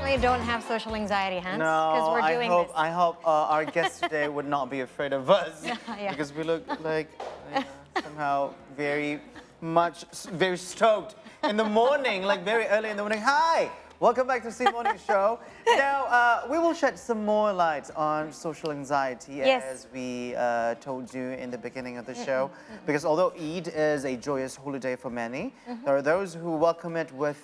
definitely don't have social anxiety, Hans, No, because we're doing this. I hope our guest today would not be afraid of us Yeah. because we look like somehow very stoked in the morning, like very early in the morning. Hi, welcome back to C Morning Show. Now we will shed some more light on social anxiety Yes. as we told you in the beginning of the show, because although Eid is a joyous holiday for many, there are those who welcome it with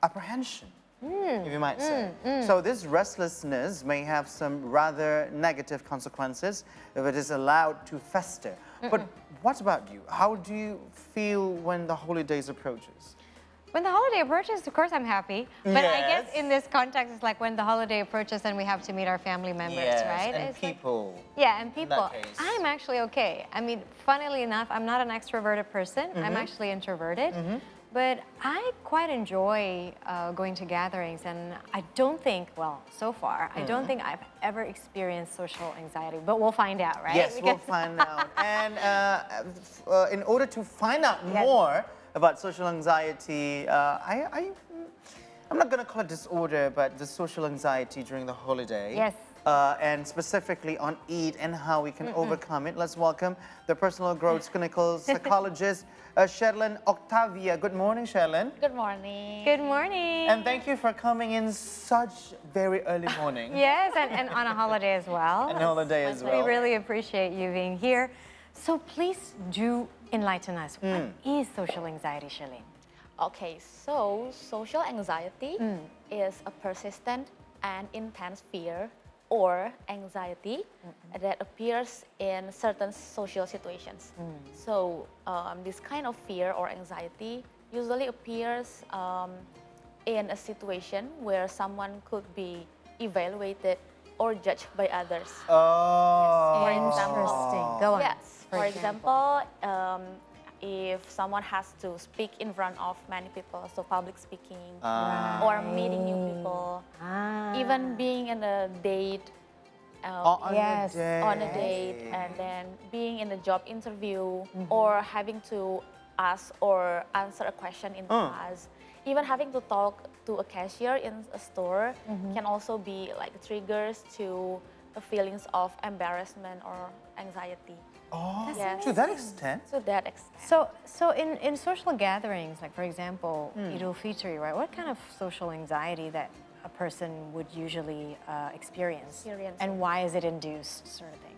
apprehension. If you might say. So this restlessness may have some rather negative consequences if it is allowed to fester. But what about you? How do you feel when the holidays approaches? When the holiday approaches, of course I'm happy. But I guess Yes. in this context, it's like when the holiday approaches and we have to meet our family members, Yes, right? and It's like- people. yeah, and people. case. I'm actually okay. I mean, funnily enough, I'm not an extroverted person. I'm actually introverted. But I quite enjoy going to gatherings, and I don't think, well, so far, I don't think I've ever experienced social anxiety. But we'll find out, right? Yes, we'll find out. And in order to find out more about social anxiety, I'm not going to call it disorder, but the social anxiety during the holiday. Yes. And specifically on Eid and how we can overcome it. Let's welcome the personal growth clinical psychologist, Shierlen Octavia. Good morning, Shierlen. Good morning. Good morning. And thank you for coming in such very early morning. Yes, and on a holiday as well. And holiday as We well. really appreciate you being here. So please do enlighten us. What is social anxiety, Shirley? Okay, so social anxiety is a persistent and intense fear or anxiety that appears in certain social situations. So this kind of fear or anxiety usually appears in a situation where someone could be evaluated or judged by others. Oh. For example, Interesting. Go on. Yes. For example, if someone has to speak in front of many people, so public speaking, or meeting new people, even being in a date, On Yes. a day. on a date, and then being in a job interview, or having to ask or answer a question in class, even having to talk to a cashier in a store can also be like triggers to the feelings of embarrassment or anxiety. Oh, Yes. to that extent? To that extent. So in social gatherings, like for example, Eid al-Fitr, right? What kind of social anxiety that a person would usually experience? And why is it induced, sort of thing?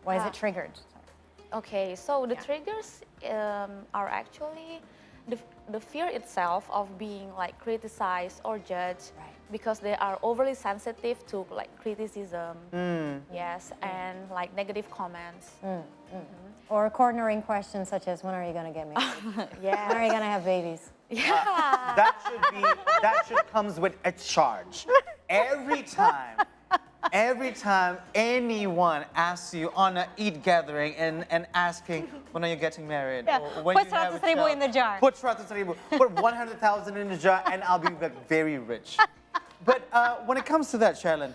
Why is it triggered? Okay, so the triggers are actually the fear itself of being like criticized or judged, because they are overly sensitive to like criticism, yes, and like negative comments. Or cornering questions such as, when are you going to get married? Yeah. When are you going to have babies? That should comes with a charge. Every time anyone asks you on an Eid gathering and asking, when are you getting married? Yeah. Or when Put you have a 100,000 child, in the jar. Put 100,000, put 100,000 in the jar and I'll be like, very rich. But when it comes to that, Shierlen,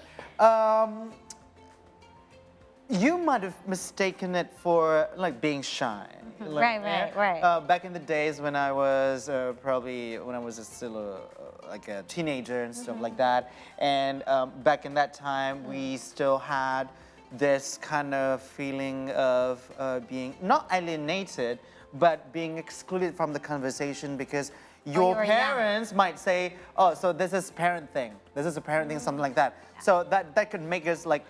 you might have mistaken it for like being shy. Like, Right. Back in the days when I was still like a teenager and stuff like that, and back in that time we still had this kind of feeling of being not alienated, but being excluded from the conversation because your you were young. parents might say, "Oh, so this is parent thing. This is a parent thing," something like that. So that could make us like,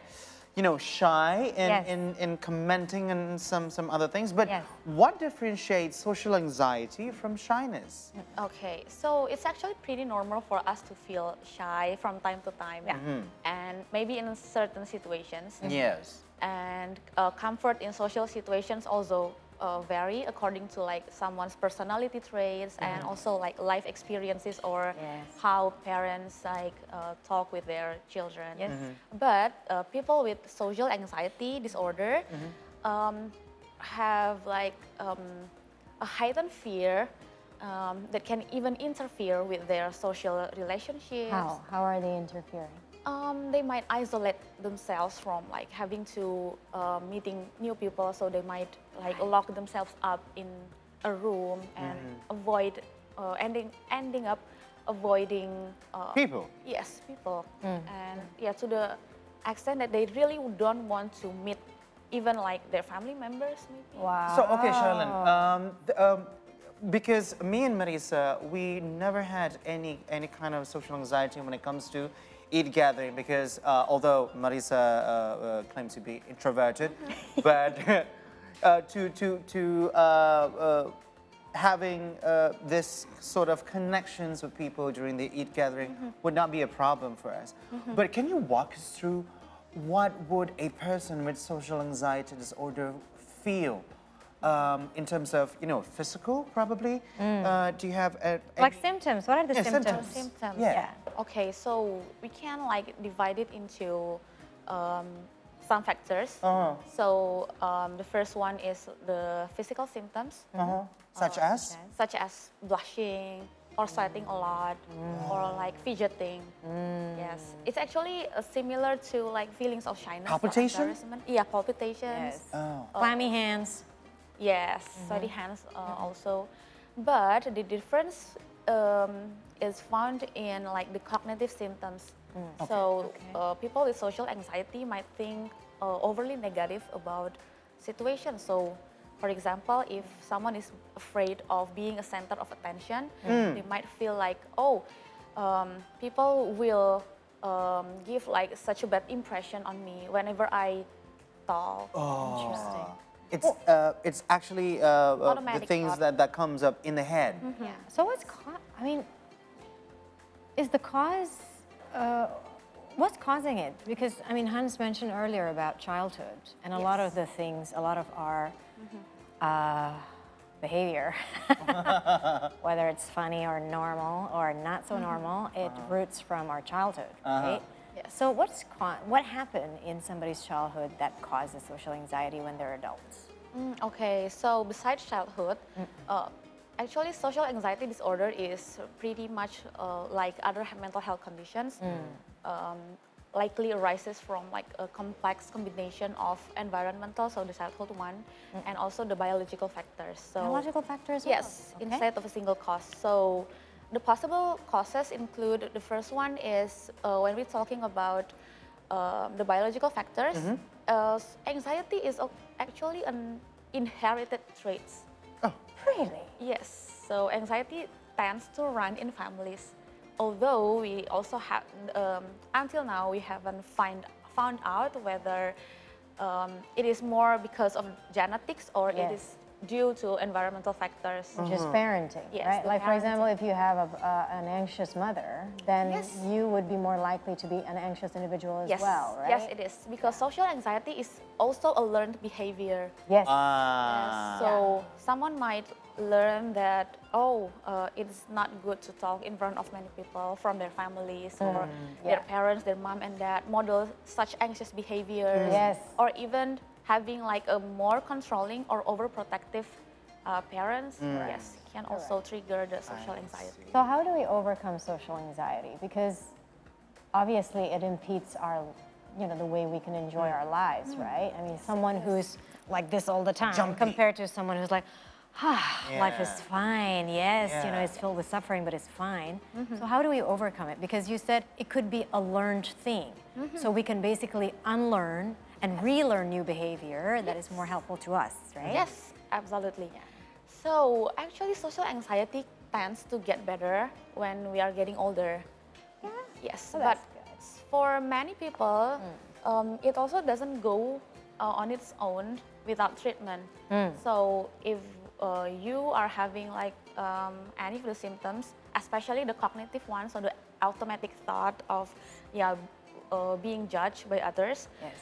shy in commenting and some other things. But what differentiates social anxiety from shyness? Okay, so it's actually pretty normal for us to feel shy from time to time, and maybe in certain situations. Yes. And comfort in social situations also vary according to like someone's personality traits and also like life experiences or how parents like talk with their children. But people with social anxiety disorder have like a heightened fear that can even interfere with their social relationships. How are they interfering? They might isolate themselves from like having to meeting new people, so they might like lock themselves up in a room and avoid ending up avoiding People. yes, people, and yeah, to the extent that they really don't want to meet even like their family members, maybe. Wow. So, okay, Shierlen, because me and Marisa, we never had any kind of social anxiety when it comes to Eid gathering, because although Marisa claims to be introverted, but having this sort of connections with people during the Eid gathering would not be a problem for us. But can you walk us through what would a person with social anxiety disorder feel in terms of, you know, physical, probably? Do you have Like symptoms. What are the Yeah, symptoms? Symptoms. Yeah. Okay, so we can like divide it into some factors. So the first one is the physical symptoms, Such as? blushing or sweating a lot or like fidgeting. Yes, it's actually similar to like feelings of shyness. or Palpitation? embarrassment. Yeah, palpitations. Yes. Oh. Clammy hands. Yes, sweaty hands also. But the difference is found in like the cognitive symptoms. So people with social anxiety might think overly negative about situations. So for example, if someone is afraid of being a center of attention, they might feel like, oh, people will give like such a bad impression on me whenever I talk. Interesting. It's actually the Automatic things thought. that comes up in the head. Yeah. So I mean, is the cause, what's causing it? Because, I mean, Hans mentioned earlier about childhood, and a lot of the things, a lot of our behavior, whether it's funny or normal or not so normal, it roots from our childhood, right? Yes. So what happened in somebody's childhood that causes social anxiety when they're adults? Okay, so besides childhood, actually social anxiety disorder is pretty much like other mental health conditions. Likely arises from like a complex combination of environmental, so the childhood one, and also the biological factors. So Biological factors as well? yes, instead of a single cause. So the possible causes include, the first one is when we're talking about the biological factors, anxiety is actually an inherited trait. Oh, Really? Yes, so anxiety tends to run in families. Although we also have, until now, we haven't found out whether it is more because of genetics or it is due to environmental factors. Which is parenting, Yes, right? the Like, for parenting. example, if you have an anxious mother, then Yes. you would be more likely to be an anxious individual as Yes, well, right? yes, it is, because social anxiety is also a learned behavior. Yes. Ah. So someone might learn that, oh, it's not good to talk in front of many people from their families or their parents, their mom and dad model such anxious behaviors. Yes. Or even having like a more controlling or overprotective parents, yes, can also trigger the social anxiety. So how do we overcome social anxiety? Because obviously it impedes our, you know, the way we can enjoy our lives, right? I mean, someone who's like this all the time Jumpy. compared to someone who's like, life is Yeah. fine, yes, you know, Yeah. it's filled with suffering, but it's fine. So how do we overcome it? Because you said it could be a learned thing. So we can basically unlearn and relearn new behavior that is more helpful to us, right? Yes, absolutely. So actually social anxiety tends to get better when we are getting older. Yeah. Yes, Oh, but that's good. for many people, it also doesn't go on its own without treatment. So if you are having like any of the symptoms, especially the cognitive ones, so the automatic thought of being judged by others, Yes.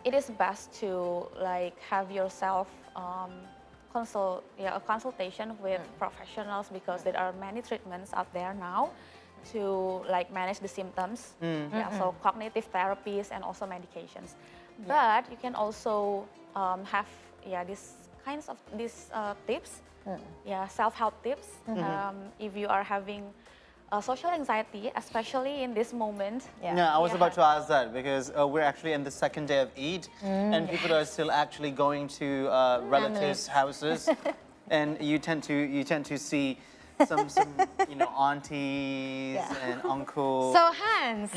it is best to like have yourself a consultation with professionals, because there are many treatments out there now to like manage the symptoms. So cognitive therapies and also medications. But you can also have these tips, self-help tips. If you are having social anxiety, especially in this moment. Yeah, I was about to ask that, because we're actually in the second day of Eid, and people are still actually going to relatives' houses, and you tend to see some aunties and uncles. So Hans.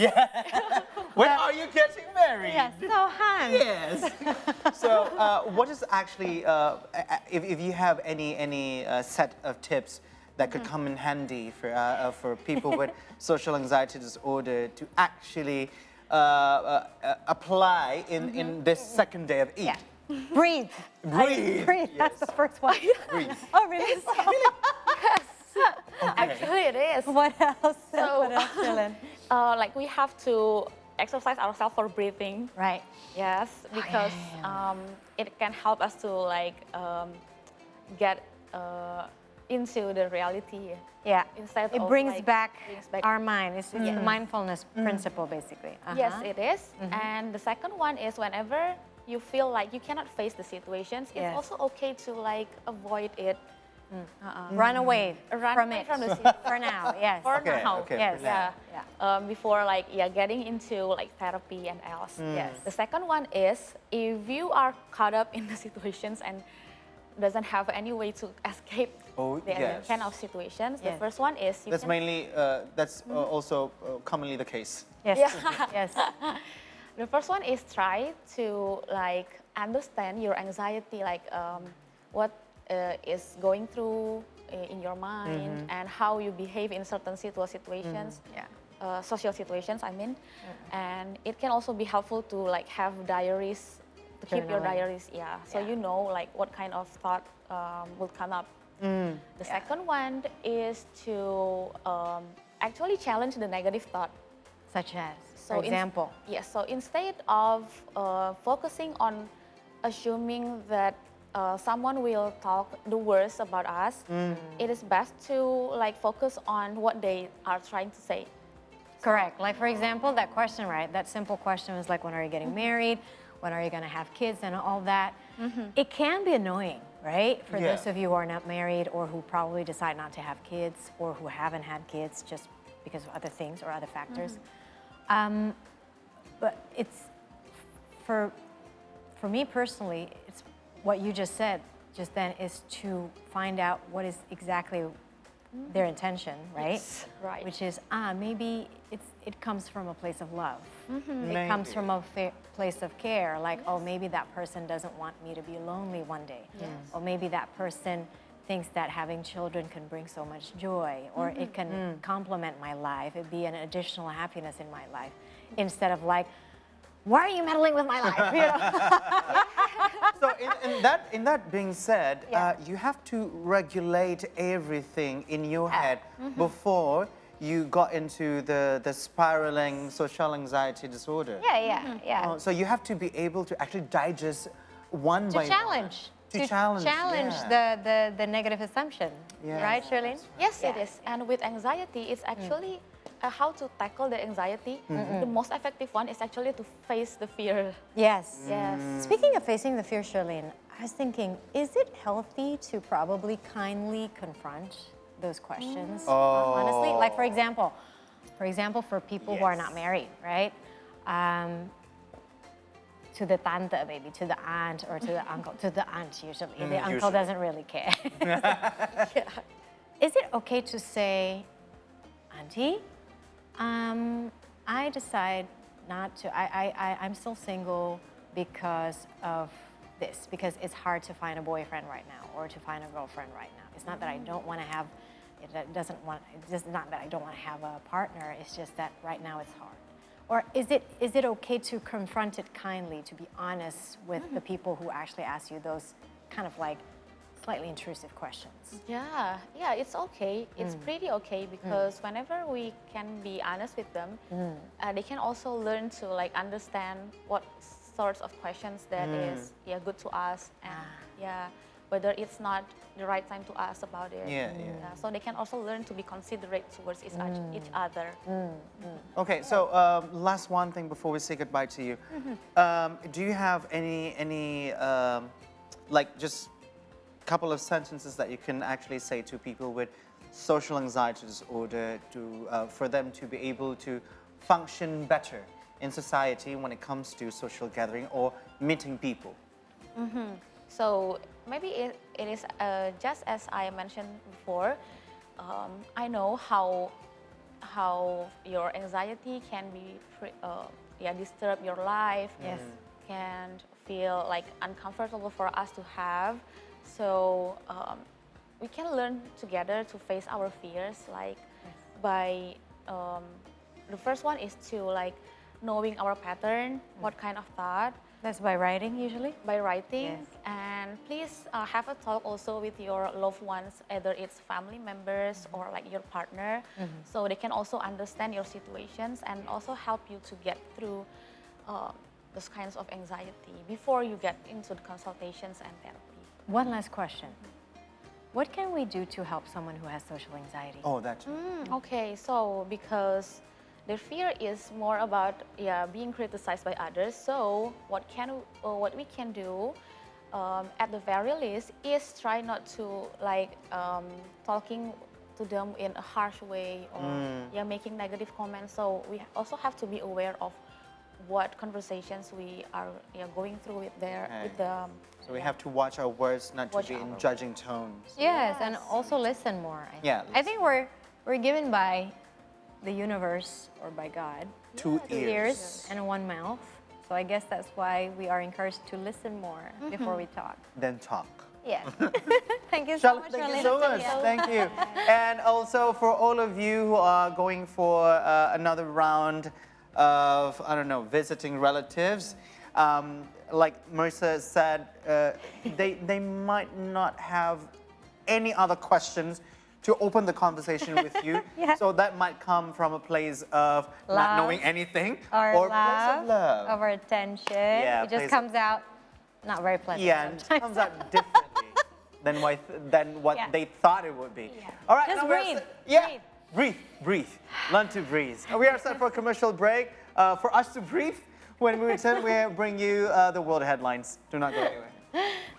When are you getting married? Yes. So Hans. Yes. So, what is actually, if you have any set of tips that could come in handy for people with social anxiety disorder to actually apply in this second day of Eid? Yeah. Breathe. Breathe. Breathe. That's Yes. the first one. Breathe. Oh, really? Actually, it is. What else? So- What else, Shierlen? Like we have to exercise ourselves for breathing. Right. Yes, because it can help us to like get into the reality. Yeah. Instead it of, brings like, back brings back- our mind. It's the mindfulness principle, basically. Yes, it is. And the second one is whenever you feel like you cannot face the situations, Yes. it's also okay to like avoid it. Run away Run from away it. from the situation. For now, yes. For Okay, now. okay, Yes. for now. Yeah. Before like getting into like therapy and else. Yes. The second one is if you are caught up in the situations and doesn't have any way to escape Oh, the yes. kind of situations. The Yes. first one is you That's can, mainly, also commonly the case. Yes. Yeah. Yes. the first one is try to like understand your anxiety, like what is going through in your mind and how you behave in certain situations. Yeah. Social situations, I mean, and it can also be helpful to like have diaries, to keep your Journaling. diaries, so Yeah. you know like what kind of thought will come up. The second one is to actually challenge the negative thought. Such as, So for in- example. Yes, so instead of focusing on assuming that someone will talk the worst about us, it is best to like focus on what they are trying to say. Correct. Like, for example, that question, right? That simple question was like, when are you getting married? When are you going to have kids and all that? It can be annoying, right? For Yeah. those of you who are not married or who probably decide not to have kids or who haven't had kids just because of other things or other factors. But it's, for me personally, it's what you just said just then is to find out what is exactly their intention, right? Yes, right. Which is, maybe it comes from a place of love. It comes Maybe. from a place of care, like, oh, maybe that person doesn't want me to be lonely one day. Yes. Or maybe that person thinks that having children can bring so much joy, or it can complement my life, it'd be an additional happiness in my life, instead of like, why are you meddling with my life? You know? So in that being said, you have to regulate everything in your head before you got into the spiraling social anxiety disorder. Yeah. So you have to be able to actually digest one by To challenge. one. To challenge, yeah. the negative assumption, Yeah. right, Shierlen? Yes, it Yeah. is. And with anxiety, it's actually how to tackle the anxiety. The most effective one is actually to face the fear. Yes. Yes. Speaking of facing the fear, Shierlen, I was thinking, is it healthy to probably kindly confront those questions? Honestly, like for example, for people who are not married, right? To the tante, maybe, to the aunt or to the uncle, to the aunt usually. The uncle usually. doesn't really care. Is it okay to say, Auntie, I decide not to, I'm still single because of this, because it's hard to find a boyfriend right now or to find a girlfriend right now. It's not that I don't want to have, it's just not that I don't want to have a partner, it's just that right now it's hard. Or is it okay to confront it kindly, to be honest with the people who actually ask you those kind of like slightly intrusive questions? Yeah, it's okay. It's pretty okay because whenever we can be honest with them, they can also learn to like understand what sorts of questions that is good to us, and whether it's not the right time to ask about it. Yeah. So they can also learn to be considerate towards each other. Okay, so last one thing before we say goodbye to you. Do you have any like just couple of sentences that you can actually say to people with social anxiety disorder for them to be able to function better in society when it comes to social gathering or meeting people? So maybe it is just as I mentioned before, I know how your anxiety can be disturb your life. Yes. Can feel like uncomfortable for us to have. So we can learn together to face our fears, like by the first one is to like knowing our pattern, what kind of thought, That's by writing usually? by writing. Yes. And please have a talk also with your loved ones, either it's family members or like your partner, so they can also understand your situations and also help you to get through those kinds of anxiety before you get into the consultations and therapy. One last question. What can we do to help someone who has social anxiety? Oh, that's Okay, so because their fear is more about being criticized by others. So what we can do at the very least is try not to like talking to them in a harsh way or making negative comments. So we also have to be aware of what conversations we are going through with them. So we have to watch our words, not to Watch be in our judging tones. Yes, and also listen more. I think. Yeah, I think we're given by the universe or by God Two two ears. ears and one mouth. So I guess that's why we are encouraged to listen more before we talk. Then talk. Yes. Thank you so Shierlen, much, thank you Shierlen. so much. Thank you. And also for all of you who are going for another round of, I don't know, visiting relatives, like Marissa said, they might not have any other questions to open the conversation with you. Yeah. So that might come from a place of not Love. knowing anything Or a place of love. Of our attention. Yeah, it just place- comes out not very pleasant. Yeah, and it sometimes. comes out differently than what Yeah. they thought it would be. All right, Just now we are breathe. set- Yeah, breathe. Learn to breathe. We are set for a commercial break. For us to breathe, when we return, we bring you the world headlines. Do not go anywhere.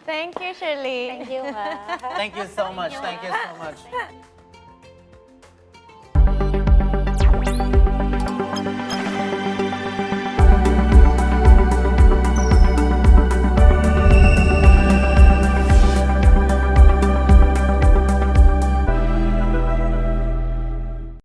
Thank you, Shirley. Thank you. Thank you so much. Thank you so much.